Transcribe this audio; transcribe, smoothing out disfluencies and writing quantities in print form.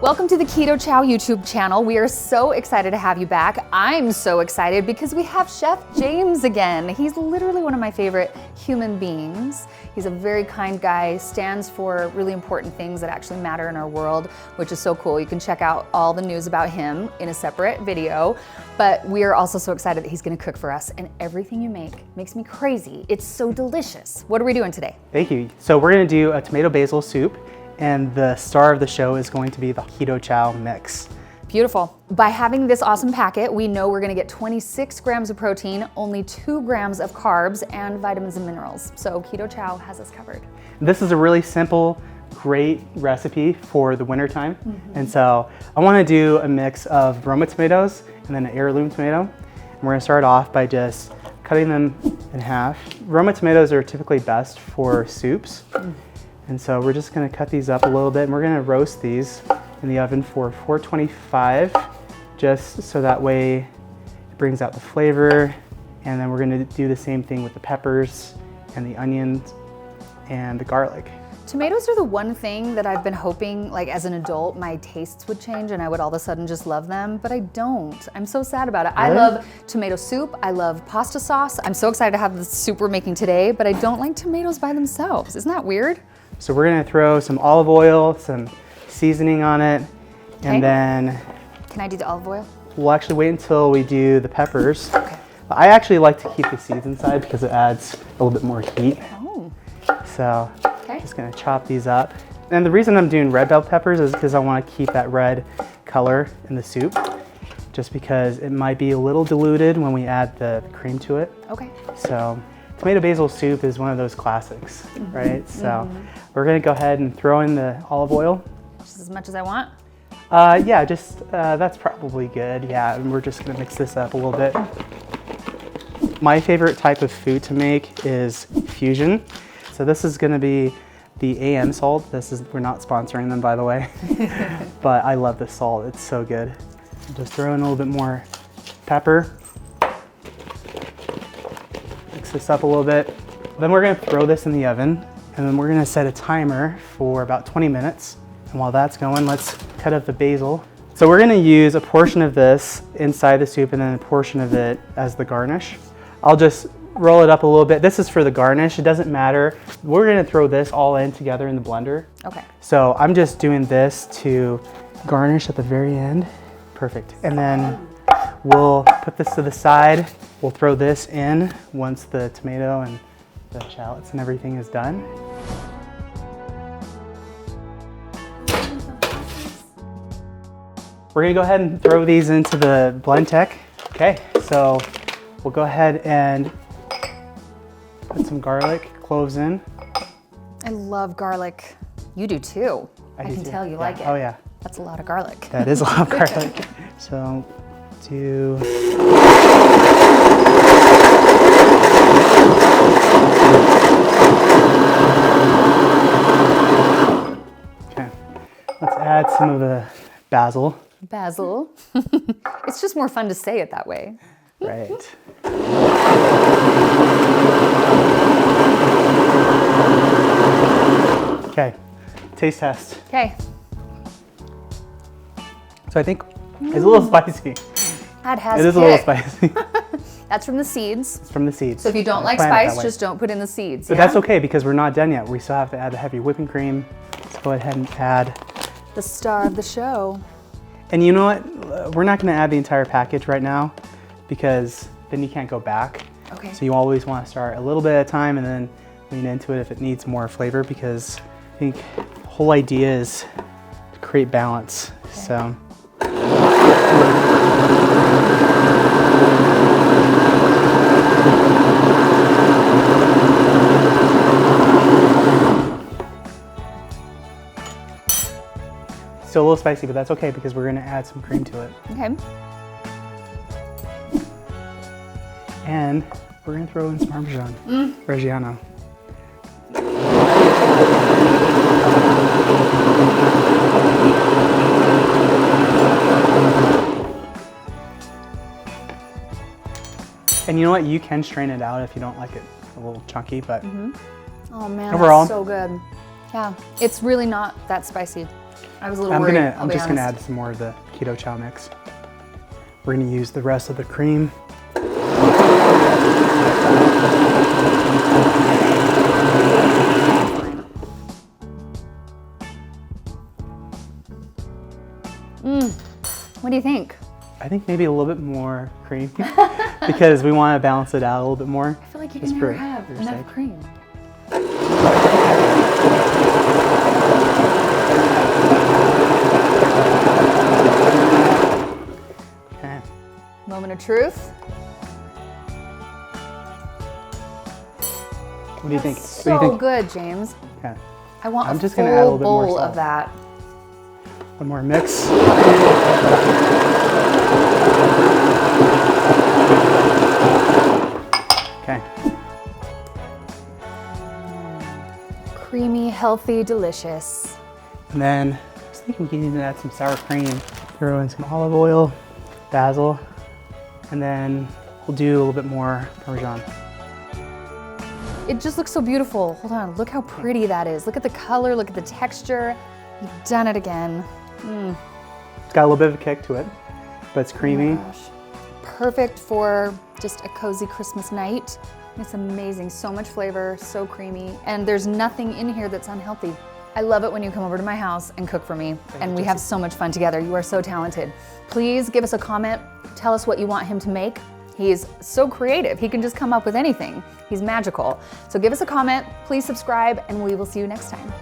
Welcome to the Keto Chow YouTube channel. We are so excited to have you back. I'm so excited because we have Chef James again. He's literally one of my favorite human beings. He's a very kind guy, stands for really important things that actually matter in our world, which is so cool. You can check out all the news about him in a separate video, but we are also so excited that he's gonna cook for us, and everything you make makes me crazy. It's so delicious. What are we doing today? Thank you. So we're gonna do a tomato basil soup, and the star of the show is going to be the Keto Chow mix. Beautiful. By having this awesome packet, we know we're gonna get 26 grams of protein, only 2 grams of carbs, and vitamins and minerals. So Keto Chow has us covered. This is a really simple, great recipe for the winter time. And so I wanna do a mix of Roma tomatoes and then an heirloom tomato. And we're gonna start off by just cutting them in half. Roma tomatoes are typically best for soups. And so we're just gonna cut these up a little bit, and we're gonna roast these in the oven for 425, just so that way it brings out the flavor. And then we're gonna do the same thing with the peppers and the onions and the garlic. Tomatoes are the one thing that I've been hoping, like as an adult, my tastes would change and I would all of a sudden just love them, but I don't. I'm so sad about it. I love tomato soup, I love pasta sauce. I'm so excited to have the soup we're making today, but I don't like tomatoes by themselves. Isn't that weird? So we're gonna throw some olive oil, some seasoning on it, and then... Can I do the olive oil? We'll actually wait until we do the peppers. Okay. But I actually like to keep the seeds inside because it adds a little bit more heat. Oh. So just gonna chop these up. And the reason I'm doing red bell peppers is because I wanna keep that red color in the soup, just because it might be a little diluted when we add the cream to it. Okay. So tomato basil soup is one of those classics, right? So we're gonna go ahead and throw in the olive oil. Just as much as I want? Yeah, just that's probably good. Yeah, and we're just gonna mix this up a little bit. My favorite type of food to make is fusion. So this is gonna be the AM salt. We're not sponsoring them, by the way, but I love this salt. It's so good. Just throw in a little bit more pepper. Mix this up a little bit. Then we're gonna throw this in the oven, and then we're gonna set a timer for about 20 minutes. And while that's going, let's cut up the basil. So we're gonna use a portion of this inside the soup and then a portion of it as the garnish. I'll just roll it up a little bit. This is for the garnish, it doesn't matter. We're gonna throw this all in together in the blender. Okay. So I'm just doing this to garnish at the very end. Perfect. And then we'll put this to the side. We'll throw this in once the tomato and the shallots and everything is done. We're gonna go ahead and throw these into the blend tech. Okay, so we'll go ahead and put some garlic cloves in. I love garlic. You do too. I can tell you like it. Oh yeah. That's a lot of garlic. That is a lot of garlic. So do... Okay, let's add some of the basil. Basil. It's just more fun to say it that way. Right. Okay, taste test. Okay. So I think it's a little spicy. That has It is a little spicy. That's from the seeds. It's from the seeds. So if you don't like spice, just don't put in the seeds. But that's okay because we're not done yet. We still have to add the heavy whipping cream. Let's go ahead and add the star of the show. And you know what? We're not gonna add the entire package right now because then you can't go back. Okay. So you always wanna start a little bit at a time and then lean into it if it needs more flavor, because I think the whole idea is to create balance. Okay. So. Still a little spicy, but that's okay because we're gonna add some cream to it. Okay. And we're gonna throw in some Parmesan, Reggiano. And you know what? You can strain it out if you don't like it a little chunky, but Oh man, overall, that's so good. Yeah, it's really not that spicy. I was a little worried. I'm just gonna add some more of the Keto Chow mix. We're gonna use the rest of the cream. What do you think? I think maybe a little bit more cream because we want to balance it out a little bit more. I feel like you can never have enough cream. Okay. Moment of truth. What do you think? So what do you think? good, James. Okay. I want I'm a just full gonna add a little bit more bowl salt. of that. One more mix. Okay. Creamy, healthy, delicious. And then I was thinking we can even add some sour cream. Throw in some olive oil, basil, and then we'll do a little bit more Parmesan. It just looks so beautiful. Hold on, look how pretty that is. Look at the color, look at the texture. You've done it again. It's got a little bit of a kick to it, but it's creamy. Oh my gosh. Perfect for just a cozy Christmas night. It's amazing, so much flavor, so creamy, and there's nothing in here that's unhealthy. I love it when you come over to my house and cook for me, and we have so much fun together. You are so talented. Please give us a comment. Tell us what you want him to make. He's so creative. He can just come up with anything. He's magical. So give us a comment, please subscribe, and we will see you next time.